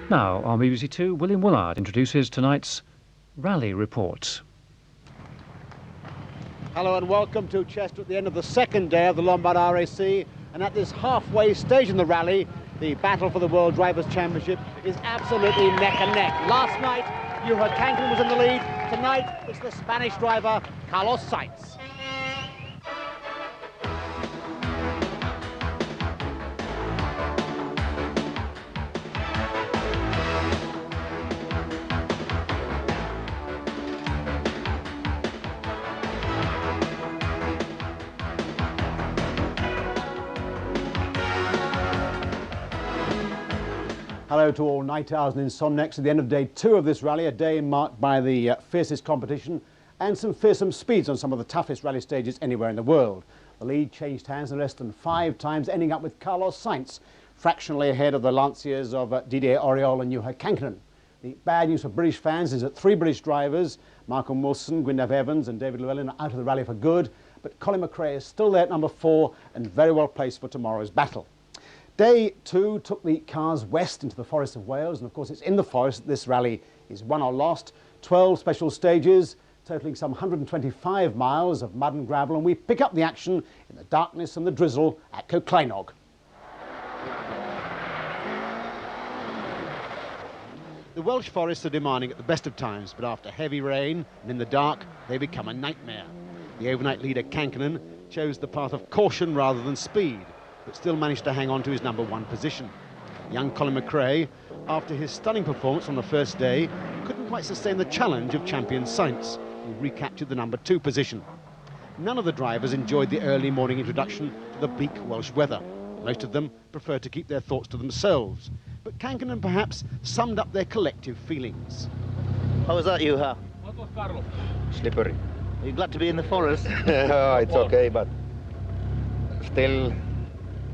Now, on BBC Two, William Woollard introduces tonight's rally report. Hello and welcome to Chester at the end of the second day of the Lombard RAC, and at this halfway stage in the rally, the battle for the World Drivers' Championship is absolutely neck and neck. Last night, Juha Kankkunen was in the lead. Tonight, it's the Spanish driver, Carlos Sainz. Hello to all night owls and insomniacs at the end of day 2 of this rally, a day marked by the fiercest competition and some fearsome speeds on some of the toughest rally stages anywhere in the world. The lead changed hands in less than 5 times, ending up with Carlos Sainz, fractionally ahead of the Lancias of Didier Auriol and Juha Kankkunen. The bad news for British fans is that 3 British drivers, Malcolm Wilson, Gwyndaf Evans and David Llewellyn, are out of the rally for good, but Colin McRae is still there at number 4 and very well placed for tomorrow's battle. Day 2 took the cars west into the Forest of Wales, and of course it's in the forest that this rally is won or lost. 12 special stages, totalling some 125 miles of mud and gravel, and we pick up the action in the darkness and the drizzle at Coclainog. The Welsh forests are demanding at the best of times, but after heavy rain and in the dark, they become a nightmare. The overnight leader Kankkunen chose the path of caution rather than speed, but still managed to hang on to his number 1 position. Young Colin McRae, after his stunning performance on the first day, couldn't quite sustain the challenge of champion Sainz, who recaptured the number 2 position. None of the drivers enjoyed the early morning introduction to the bleak Welsh weather. Most of them preferred to keep their thoughts to themselves, but Kankkunen perhaps summed up their collective feelings. How was that, Juha? What was Carlos? Slippery. Are you glad to be in the forest? It's okay, but still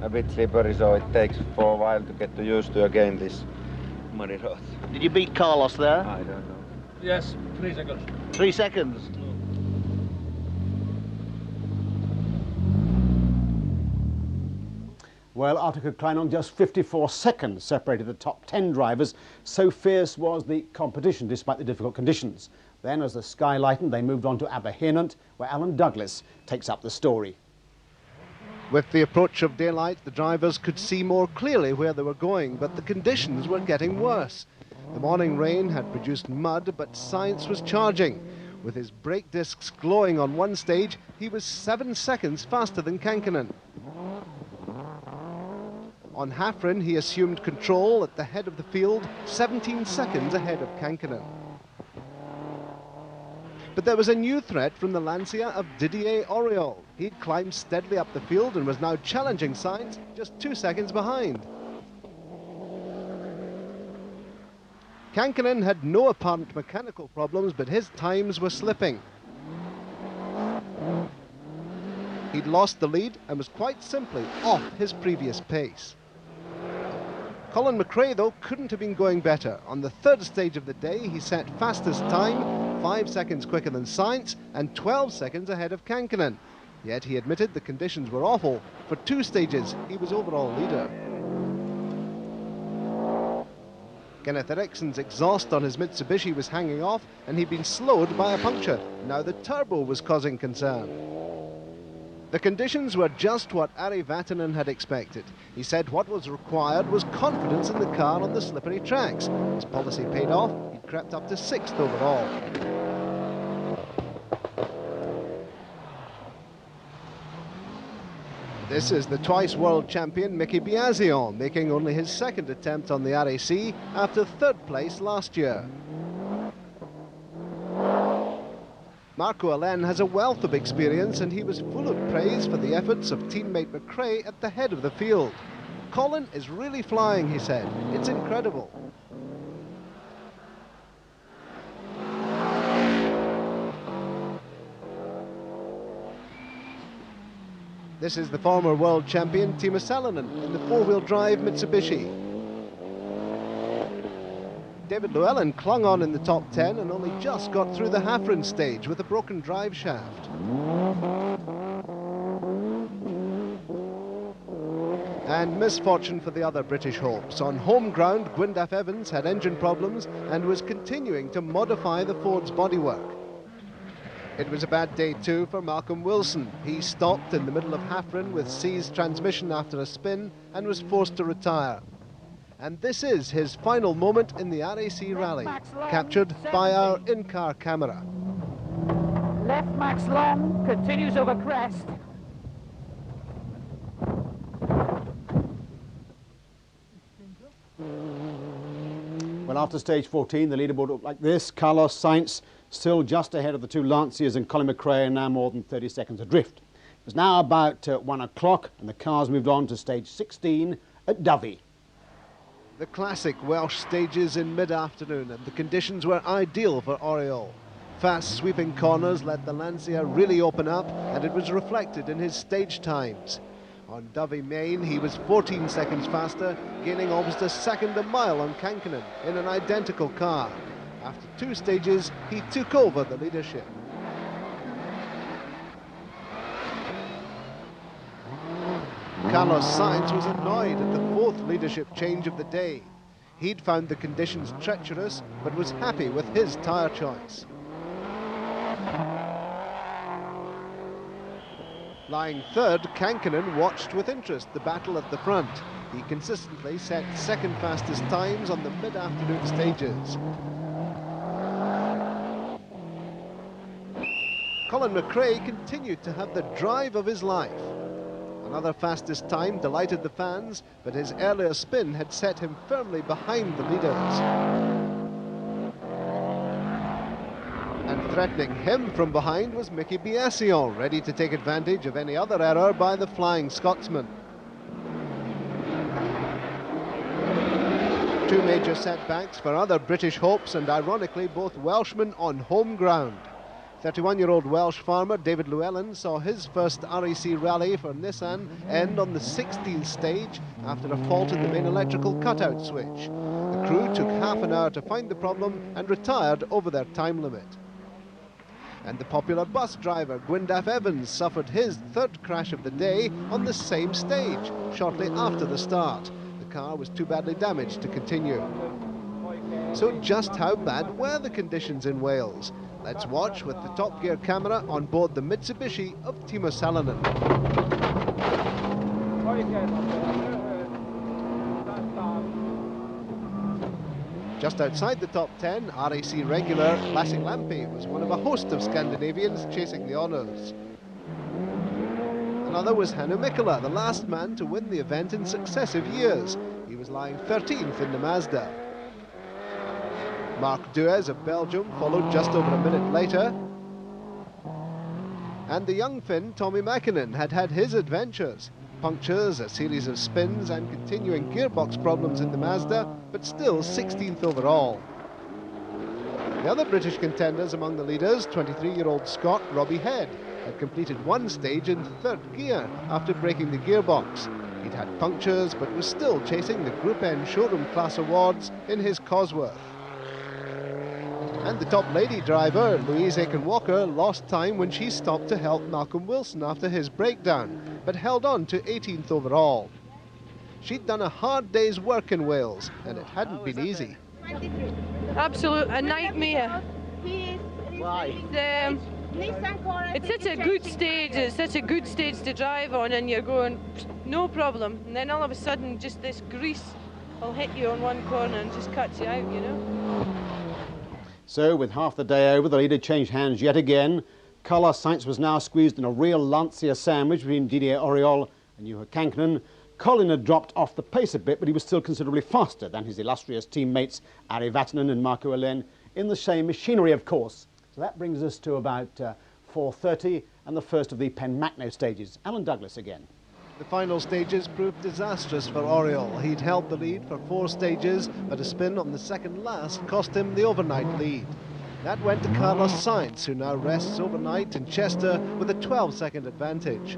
a bit slippery, so it takes for a while to get used to again this muddy road. Did you beat Carlos there? I don't know. Yes, 3 seconds. 3 seconds? Well, after Coclainog, just 54 seconds separated the top 10 drivers. So fierce was the competition despite the difficult conditions. Then, as the sky lightened, they moved on to Aberhynant, where Alan Douglas takes up the story. With the approach of daylight, the drivers could see more clearly where they were going, but the conditions were getting worse. The morning rain had produced mud, but Sainz was charging. With his brake discs glowing on one stage, he was 7 seconds faster than Kankkunen. On Hafren, he assumed control at the head of the field, 17 seconds ahead of Kankkunen. But there was a new threat from the Lancia of Didier Auriol. He'd climbed steadily up the field and was now challenging Sainz, just 2 seconds behind. Kankkunen had no apparent mechanical problems, but his times were slipping. He'd lost the lead and was quite simply off his previous pace. Colin McRae, though, couldn't have been going better. On the 3rd stage of the day, he set fastest time, 5 seconds quicker than Sainz and 12 seconds ahead of Kankkunen. Yet he admitted the conditions were awful. For 2 stages, he was overall leader. Kenneth Eriksson's exhaust on his Mitsubishi was hanging off, and he'd been slowed by a puncture. Now the turbo was causing concern. The conditions were just what Ari Vatanen had expected. He said what was required was confidence in the car on the slippery tracks. His policy paid off. He crept up to 6th overall. This is the twice world champion Mickey Biasion, making only his 2nd attempt on the RAC after 3rd place last year. Marco Allen has a wealth of experience, and he was full of praise for the efforts of teammate McRae at the head of the field. Colin is really flying, he said. It's incredible. This is the former world champion Timo Salonen in the 4-wheel drive Mitsubishi. David Llewellyn clung on in the top 10 and only just got through the Hafren stage with a broken drive shaft. And misfortune for the other British hopes. On home ground, Gwyndaf Evans had engine problems and was continuing to modify the Ford's bodywork. It was a bad day too for Malcolm Wilson. He stopped in the middle of half-run with seized transmission after a spin and was forced to retire. And this is his final moment in the RAC Rally, captured by our in-car camera. Left max long, continues over crest. Well, after stage 14, the leaderboard looked like this. Carlos Sainz still just ahead of the two Lancias, and Colin McRae now more than 30 seconds adrift. It was now about 1 o'clock, and the cars moved on to stage 16 at Dyfi. The classic Welsh stages in mid-afternoon, and the conditions were ideal for Oriole. Fast sweeping corners let the Lancia really open up, and it was reflected in his stage times. On Dyfi Main, he was 14 seconds faster, gaining almost a second a mile on Kankkunen in an identical car. After 2 stages, he took over the leadership. Carlos Sainz was annoyed at the 4th leadership change of the day. He'd found the conditions treacherous, but was happy with his tyre choice. Lying third, Kankkunen watched with interest the battle at the front. He consistently set second fastest times on the mid-afternoon stages. Colin McRae continued to have the drive of his life. Another fastest time delighted the fans, but his earlier spin had set him firmly behind the leaders. And threatening him from behind was Mickey Biassion, ready to take advantage of any other error by the Flying Scotsman. 2 major setbacks for other British hopes, and ironically both Welshmen on home ground. 31-year-old Welsh farmer David Llewellyn saw his first RAC rally for Nissan end on the 16th stage after a fault in the main electrical cutout switch. The crew took half an hour to find the problem and retired over their time limit. And the popular bus driver Gwyndaf Evans suffered his 3rd crash of the day on the same stage shortly after the start. The car was too badly damaged to continue. So just how bad were the conditions in Wales? Let's watch with the Top Gear camera on board the Mitsubishi of Timo Salonen. Just outside the top 10, RAC regular Lasse Lampi was one of a host of Scandinavians chasing the honours. Another was Hannu Mikkola, the last man to win the event in successive years. He was lying 13th in the Mazda. Mark Duez of Belgium followed just over a minute later. And the young Finn, Tommi Mäkinen, had had his adventures. Punctures, a series of spins and continuing gearbox problems in the Mazda, but still 16th overall. The other British contenders among the leaders, 23-year-old Scot Robbie Head, had completed 1 stage in 3rd gear after breaking the gearbox. He'd had punctures, but was still chasing the Group N Showroom Class Awards in his Cosworth. And the top lady driver, Louise Aiken-Walker, lost time when she stopped to help Malcolm Wilson after his breakdown, but held on to 18th overall. She'd done a hard day's work in Wales, and it hadn't been easy. Absolute a nightmare. Why? It's such a good stage. It's such a good stage to drive on, and you're going no problem. And then all of a sudden, just this grease will hit you on one corner and just cuts you out, you know. So, with half the day over, the leader changed hands yet again. Carlos Sainz was now squeezed in a real Lancia sandwich between Didier Auriol and Juha Kankkunen. Colin had dropped off the pace a bit, but he was still considerably faster than his illustrious teammates Ari Vatanen and Marco Alen in the same machinery, of course. So that brings us to about 4:30 and the first of the Penmachno stages. Alan Douglas again. The final stages proved disastrous for Auriol. He'd held the lead for 4 stages, but a spin on the second last cost him the overnight lead. That went to Carlos Sainz, who now rests overnight in Chester with a 12-second advantage.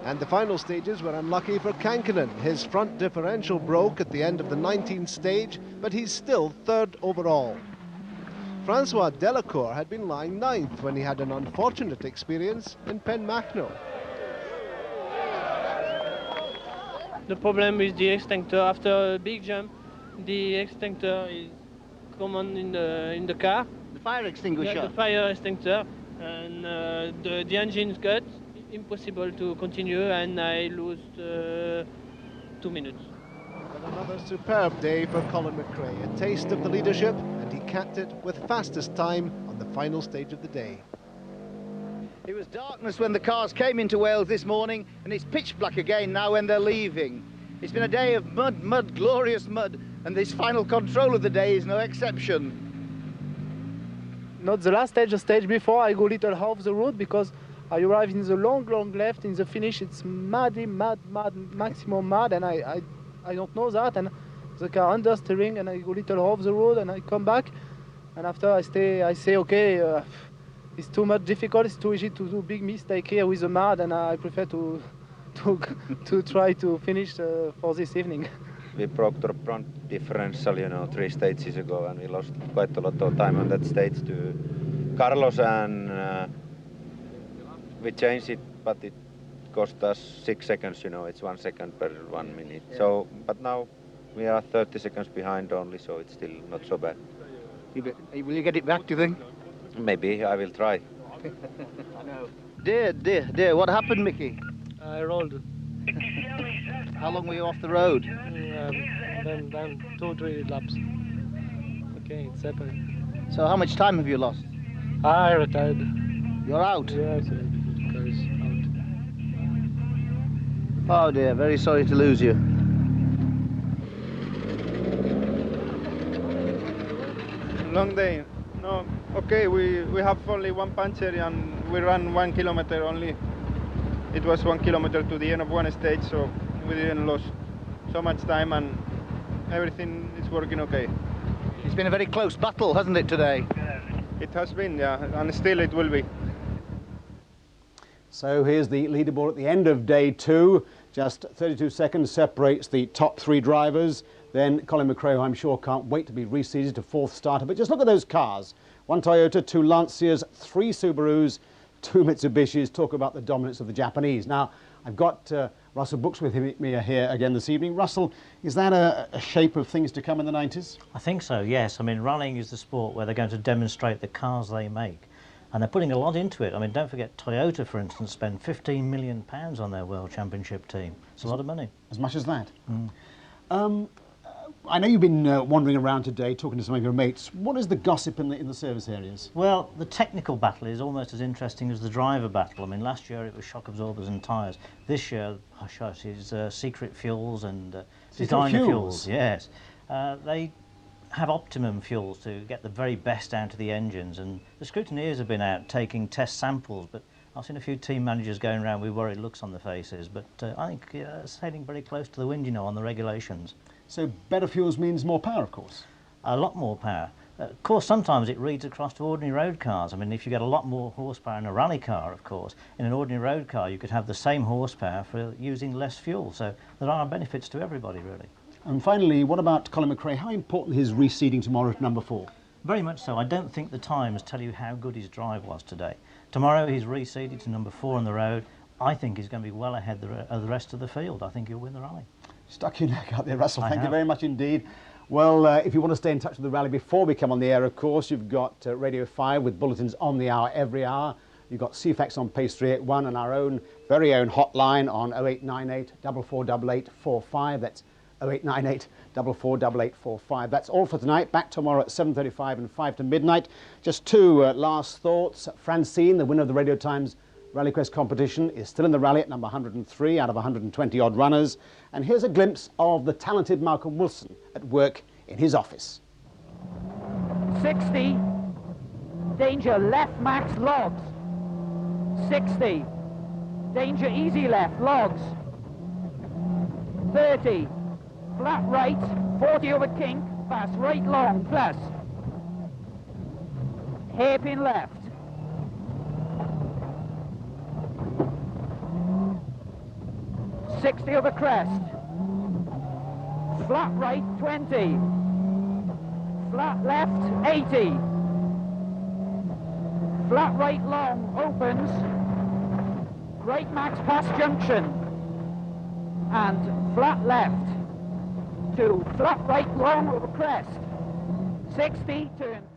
And the final stages were unlucky for Kankkunen. His front differential broke at the end of the 19th stage, but he's still 3rd overall. Francois Delacour had been lying 9th when he had an unfortunate experience in Penmachno. the problem with the extinctor. After a big jump, the extinctor is common in the car. The fire extinguisher? Yeah, the fire extinctor. And the engine cut, impossible to continue, and I lost 2 minutes. But another superb day for Colin McRae, a taste of the leadership, and he capped it with fastest time on the final stage of the day. It was darkness when the cars came into Wales this morning, and it's pitch black again now when they're leaving. It's been a day of mud, glorious mud, and this final control of the day is no exception. Not the last stage, the stage before, I go little off the road because I arrive in the long left. In the finish, it's mad, maximum mad, and I don't know that. And the car understeering, and I go little off the road, and I come back. And after I say, okay, it's too much difficult. It's too easy to do big mistake here with the mud, and I prefer to try to finish for this evening. We broke the front differential, you know, 3 stages ago, and we lost quite a lot of time on that stage to Carlos, and we changed it, but it cost us 6 seconds, you know, it's 1 second per 1 minute. Yeah. So, but now we are 30 seconds behind only, so it's still not so bad. Will you get it back, do you think? Maybe, I will try. I know. Dear, what happened, Mickey? I rolled. How long were you off the road? Then 2-3 laps. Okay, it's happening. So how much time have you lost? I retired. You're out? Yes, the car is out. Oh dear, very sorry to lose you. Long day. No, okay, we have only one puncture and we ran 1 kilometer only. It was 1 kilometer to the end of one stage, so we didn't lose so much time and everything is working okay. It's been a very close battle, hasn't it, today? It has been, yeah, and still it will be. So here's the leaderboard at the end of day 2. Just 32 seconds separates the top 3 drivers. Then Colin McRae, who I'm sure can't wait to be reseeded to 4th starter. But just look at those cars. 1 Toyota, 2 Lancias, 3 Subarus, 2 Mitsubishis. Talk about the dominance of the Japanese. Now, I've got Russell Brooks with me here again this evening. Russell, is that a shape of things to come in the 90s? I think so, yes. I mean, rallying is the sport where they're going to demonstrate the cars they make. And they're putting a lot into it. I mean, don't forget Toyota, for instance, spent £15 million on their World Championship team. It's a lot of money. As much as that? Mm. I know you've been wandering around today talking to some of your mates. What is the gossip in the service areas? Well, the technical battle is almost as interesting as the driver battle. I mean, last year it was shock absorbers and tyres. This year, hush hush, is secret fuels and designer fuels. Yes. They have optimum fuels to get the very best out of the engines, and the scrutineers have been out taking test samples, but I've seen a few team managers going around with worried looks on their faces, but I think it's heading very close to the wind, you know, on the regulations. So better fuels means more power, of course? A lot more power. Of course, sometimes it reads across to ordinary road cars. I mean, if you get a lot more horsepower in a rally car, of course, in an ordinary road car you could have the same horsepower for using less fuel, so there are benefits to everybody, really. And finally, what about Colin McRae? How important is reseeding tomorrow at number 4? Very much so. I don't think the times tell you how good his drive was today. Tomorrow he's reseeded to number 4 on the road. I think he's going to be well ahead of the rest of the field. I think he'll win the rally. Stuck your neck out there, Russell. Thank you very much indeed. Well, if you want to stay in touch with the rally before we come on the air, of course, you've got Radio 5 with bulletins on the hour every hour. You've got CFAX on Pace 381 and our own very own hotline on 0898 448845. That's 0898 448845. That's all for tonight. Back tomorrow at 7:35 and 5 to midnight. Just 2 last thoughts. Francine, the winner of the Radio Times Rally Quest competition, is still in the rally at number 103 out of 120 odd runners. And here's a glimpse of the talented Malcolm Wilson at work in his office. 60. Danger left, Max, logs. 60. Danger easy left, logs. 30. Flat right, 40 over kink, fast right long, plus. Hairpin left. 60 over crest. Flat right, 20. Flat left, 80. Flat right long, opens. Right max past junction. and flat left to flat right long over crest. 60, turn